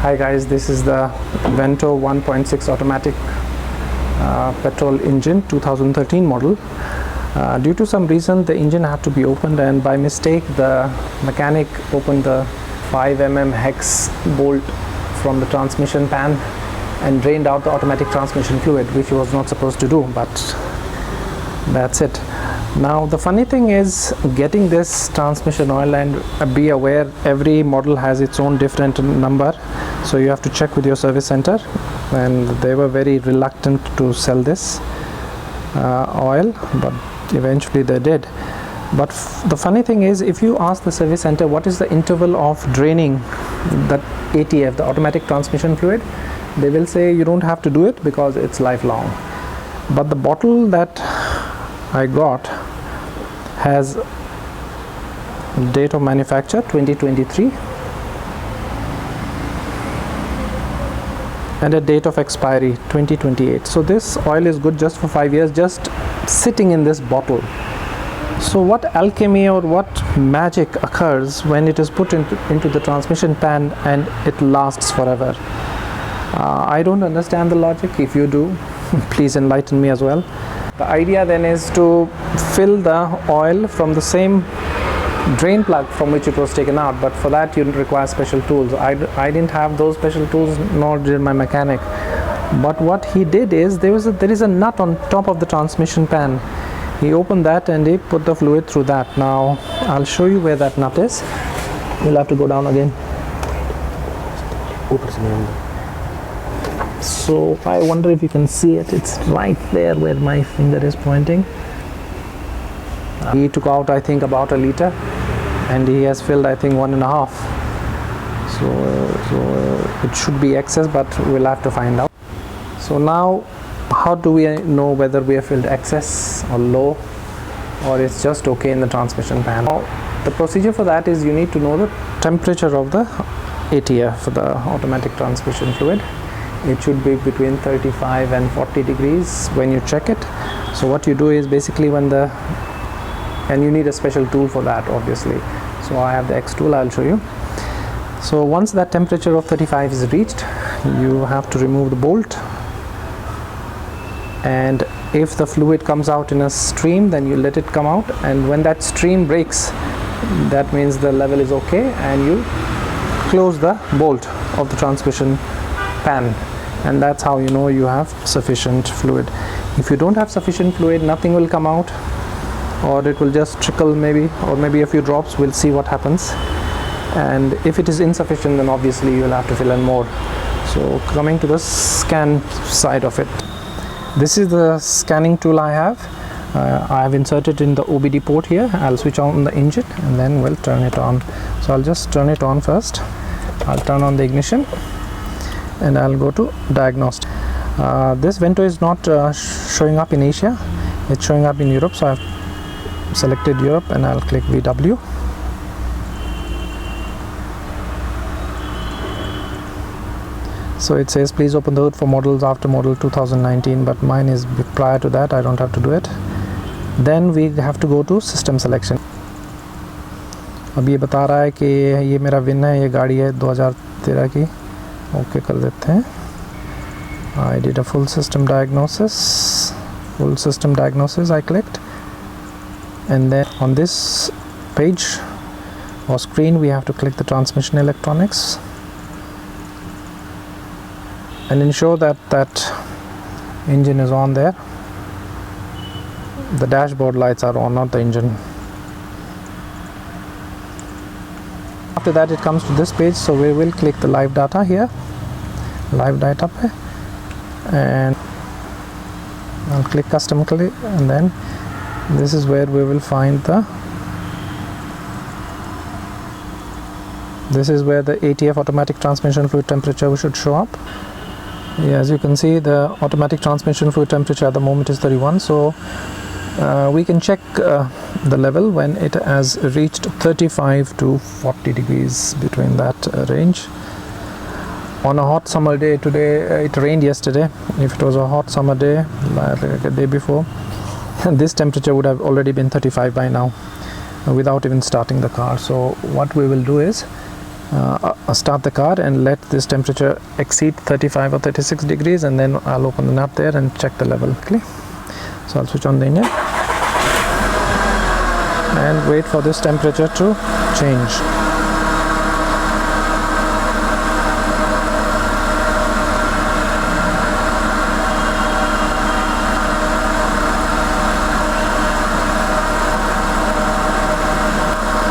Hi guys, this is the Vento 1.6 automatic petrol engine 2013 model. Due to some reason the engine had to be opened, and by mistake the mechanic opened the 5 mm hex bolt from the transmission pan and drained out the automatic transmission fluid, which he was not supposed to do, but that's it. Now the funny thing is getting this transmission oil, and be aware every model has its own different number, so you have to check with your service center, and they were very reluctant to sell this oil, but eventually they did. But the funny thing is, if you ask the service center what is the interval of draining that ATF, the automatic transmission fluid, they will say you don't have to do it because it's lifelong. But the bottle that I got has date of manufacture 2023 and a date of expiry 2028. So this oil is good just for 5 years, just sitting in this bottle. So what alchemy or what magic occurs when it is put into the transmission pan and it lasts forever? I don't understand the logic. If you do, please enlighten me as well. The idea then is to fill the oil from the same drain plug from which it was taken out, but for that you require special tools. I didn't have those special tools, nor did my mechanic. But what he did is, there is a nut on top of the transmission pan. He opened that and he put the fluid through that. Now I'll show you where that nut is. You'll have to go down again. So I wonder if you can see it. It's right there where my finger is pointing. He took out, I think, about a liter, and he has filled, I think, 1.5. So it should be excess, but we'll have to find out. So now, how do we know whether we have filled excess or low, or it's just okay in the transmission pan? Now, the procedure for that is you need to know the temperature of the ATF, for the automatic transmission fluid. It should be between 35 and 40 degrees when you check it. So what you do is basically and you need a special tool for that, obviously. So I have the X tool, I'll show you. So once that temperature of 35 is reached, you have to remove the bolt, and if the fluid comes out in a stream, then you let it come out, and when that stream breaks, that means the level is okay, and you close the bolt of the transmission pan, and that's how you know you have sufficient fluid. If you don't have sufficient fluid, nothing will come out, or it will just trickle maybe, or maybe a few drops. We'll see what happens. And if it is insufficient, then obviously you'll have to fill in more. So coming to the scan side of it, this is the scanning tool I have. I have inserted in the OBD port here. I'll switch on the engine and then we'll turn it on. So I'll just turn it on first. I'll turn on the ignition and I'll go to diagnostic. This Vento is not showing up in Asia, it's showing up in Europe, so I've selected Europe and I'll click VW. So it says please open the hood for models after model 2019, but mine is prior to that, I don't have to do it. Then we have to go to system selection. अब ये बता रहा है कि ये मेरा win है, ये गाड़ी है 2013 की. ओके कर देते हैं. I did a full system diagnosis. I clicked, and then on this page or screen we have to click the transmission electronics and ensure that engine is on there. The dashboard lights are on, not the engine. After that it comes to this page, so we will click the live data here, live data pe, and I'll click custom click, and then this is where we will find this is where the ATF automatic transmission fluid temperature should show up. Yeah, as you can see, the automatic transmission fluid temperature at the moment is 31, so we can check the level when it has reached 35 to 40 degrees, between that range. On a hot summer day, today it rained yesterday. If it was a hot summer day like a day before, this temperature would have already been 35 by now without even starting the car. So what we will do is start the car and let this temperature exceed 35 or 36 degrees, and then I'll open the nut there and check the level. Okay, so I'll switch on the engine and wait for this temperature to change.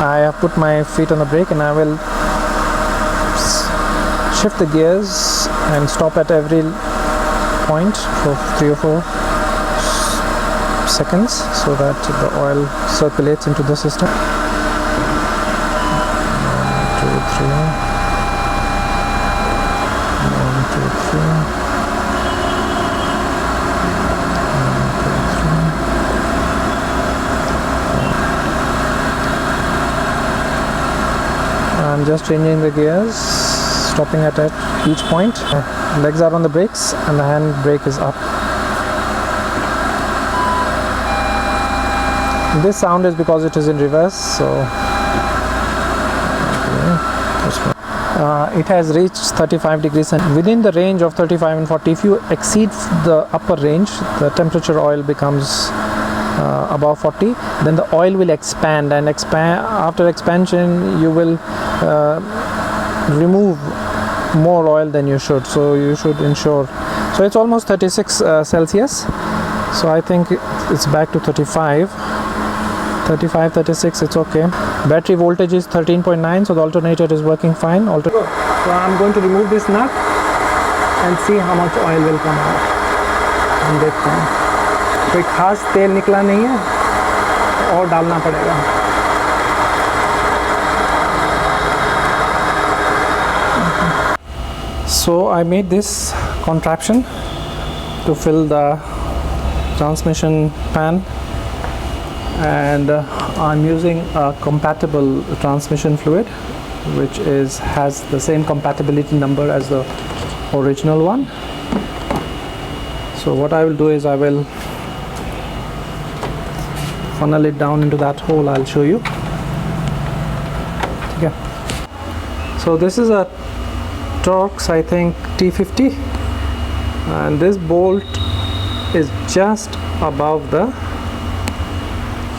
I have put my feet on the brake and I will shift the gears and stop at every point for 3 or 4 seconds so that the oil circulates into the system. 1, 2, 3. 1, 2, 3. 1, 2, 3. I'm just changing the gears, stopping at each point. Legs are on the brakes and the hand brake is up. This sound is because it is in reverse, so it has reached 35 degrees, and within the range of 35 and 40, if you exceed the upper range, the temperature oil becomes above 40, then the oil will expand, and after expansion you will remove more oil than you should, so you should ensure. So it's almost 36 Celsius, so I think it's back to 35, 36, it's okay. Battery voltage is 13.9, so the alternator is working fine. So I'm going to remove this nut and see how much oil will come out. हम देखते हैं, कोई खास तेल निकला नहीं है और डालना पड़ेगा. So I made this contraption to fill the transmission pan, and I'm using a compatible transmission fluid which has the same compatibility number as the original one. So what I will do is I will funnel it down into that hole. I'll show you. Okay. So this is a Torx, I think T50, and this bolt is just above the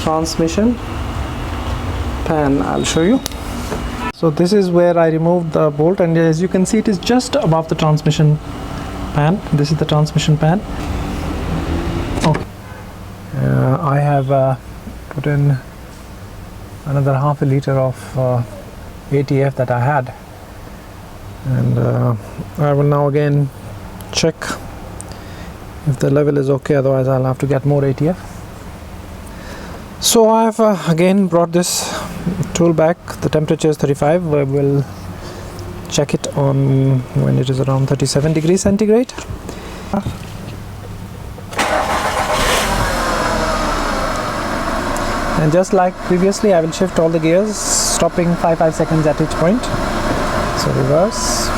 transmission pan. I'll show you. So this is where I removed the bolt, and as you can see, it is just above the transmission pan. This is the transmission pan. Okay. I have put in another half a liter of ATF that I had, and I will now again check if the level is okay, otherwise I'll have to get more ATF. So I've again brought this tool back. The temperature is 35. We will check it on when it is around 37 degrees centigrade. And just like previously, I will shift all the gears, stopping 5 seconds at each point. So reverse,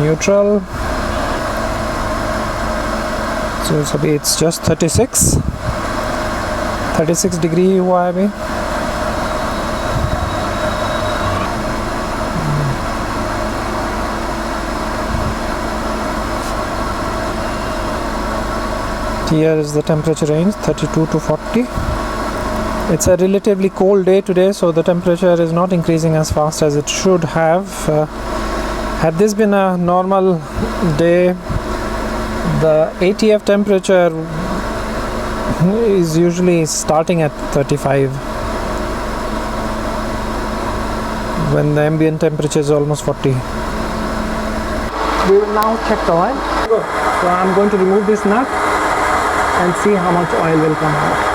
neutral. So it's just 36 degree हुआ है अभी. Here is the temperature range, 32 to 40. It's a relatively cold day today, so the temperature is not increasing as fast as it should have. Had this been a normal day, the ATF temperature is usually starting at 35 when the ambient temperature is almost 40. We will now check the oil. So I'm going to remove this nut and see how much oil will come out.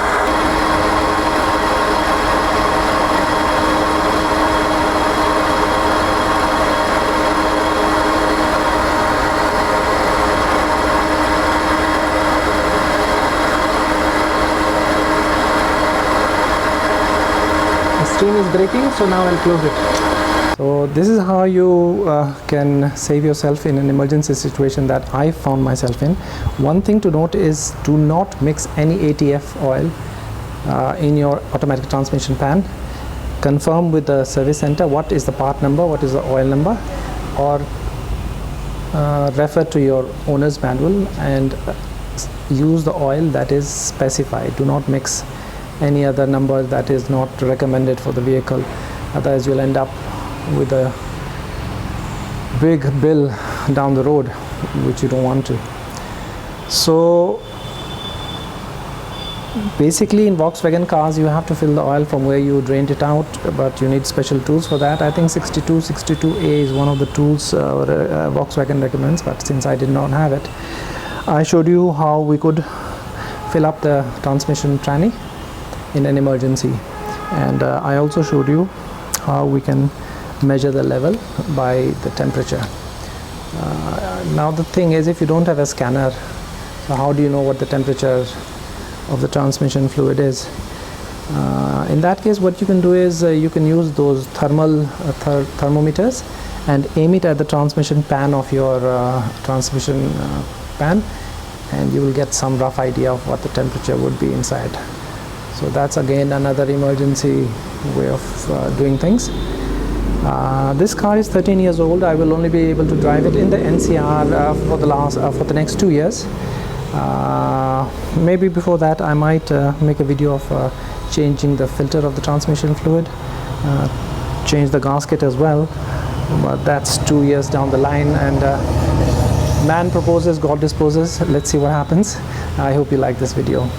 Steam is breaking, so now I'll close it. So this is how you can save yourself in an emergency situation that I found myself in. One thing to note is do not mix any ATF oil in your automatic transmission pan. Confirm with the service center what is the part number, what is the oil number, or refer to your owner's manual and use the oil that is specified. Do not mix any other number that is not recommended for the vehicle, otherwise you'll end up with a big bill down the road, which you don't want to. So basically in Volkswagen cars you have to fill the oil from where you drained it out, but you need special tools for that. I think 62A is one of the tools Volkswagen recommends, but since I did not have it, I showed you how we could fill up the transmission tranny in an emergency, and I also showed you how we can measure the level by the temperature. Now the thing is, if you don't have a scanner, so how do you know what the temperature of the transmission fluid is? In that case, what you can do is you can use those thermometers and aim it at the transmission pan of your transmission pan, and you will get some rough idea of what the temperature would be inside. So that's again another emergency way of doing things. This car is 13 years old. I will only be able to drive it in the NCR for the next 2 years. Maybe before that I might make a video of changing the filter of the transmission fluid, change the gasket as well, but that's 2 years down the line, and man proposes, God disposes. Let's see what happens. I hope you like this video.